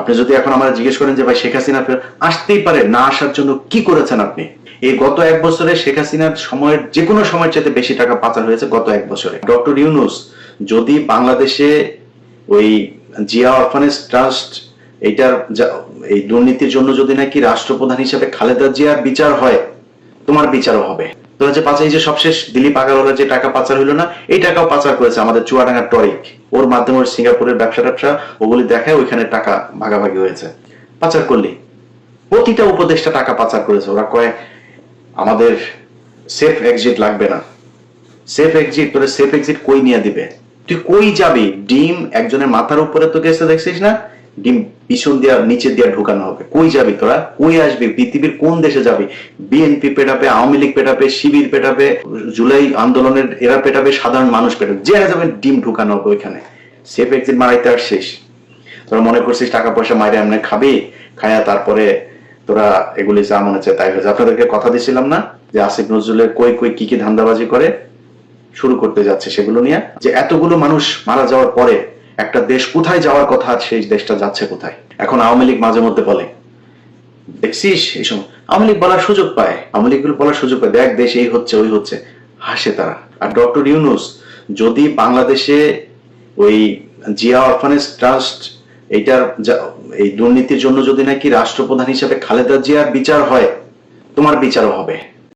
আপনি যদি এখন আমার জিজ্ঞেস করেন যে ভাই শেখ হাসিনা আসতেই পারে, না আসার জন্য কি করেছেন আপনি? এই গত এক বছরে শেখ হাসিনার সময়ের যে কোনো সময়ের চাইতে বেশি টাকা পাচার হয়েছে গত এক বছরে। ডক্টর ইউনূস যদি বাংলাদেশে ওই জিয়া অরফানেজ ট্রাস্ট এইটার এই দুর্নীতির জন্য যদি নাকি রাষ্ট্রপ্রধান হিসেবে খালেদা জিয়ার বিচার হয়, তোমার বিচারও হবে। তো হচ্ছে এই যে সবশেষ দিলীপ আগারওয়ালার যে টাকা পাচার হইলো না, এই টাকাও পাচার করেছে আমাদের চুয়াডাঙ্গার টরিক। ওর মাধ্যমে সিঙ্গাপুরের ব্যবসা ওগুলি দেখায় ওইখানে টাকা ভাগাভাগি হয়েছে। পাচার করলি প্রতিটা উপদেষ্টা টাকা পাচার করেছে। ওরা কয় আমাদের সেফ এক্সিট লাগবে না। সেফ এক্সিট, তোরে সেফ এক্সিট কই নিয়ে দিবে? তুই কই যাবি? ডিম একজনের মাথার উপরে তো গেছে, দেখছিস না? ডিম পিছন দিয়া নিচে দিয়া ঢুকানো হবে। কই যাবি তোরা? কই আসবি? পৃথিবীর কোন দেশে যাবি? বিএনপি পেটাবে, আওয়ামী লীগ পেটাবে, শিবির পেটাবে, জুলাই আন্দোলনের এরা পেটাবে, সাধারণ মানুষ পেটাবে, যে যাবে ডিম ঢুকানো হবে ওইখানে। সেফ এক্সিট মারাইতে আসছিস? তোরা মনে করছিস টাকা পয়সা মাইরে এমনি খাবি, খায়া তারপরে তোরা এগুলি যা মনে চায় তাই হয়েছে। আপনাদেরকে কথা দিছিলাম না যে আসিফ নজরুলের কই কই কি কি ধান্দাবাজি করে শুরু করতে যাচ্ছে সেগুলো নিয়ে, যে এতগুলো মানুষ মারা যাওয়ার পরে একটা দেশ কোথায় যাওয়ার কথা, সেই দেশটা যাচ্ছে কোথায়? এখন আওয়ামী লীগ মাঝে মধ্যে বলে, দেখছিস এই সময় আওয়ামী লীগ বলার সুযোগ পায়, আওয়ামী লীগ বলার সুযোগ পায়, দেখ দেশ এই হচ্ছে ওই হচ্ছে, হাসে তারা। আর ডক্টর ইউনূস যদি বাংলাদেশে ওই জিয়া অরফানেজ ট্রাস্ট এইটার এই দুর্নীতির জন্য যদি নাকি রাষ্ট্রপ্রধান হিসেবে খালেদা জিয়ার বিচার হয়, তোমার বিচারও হবে।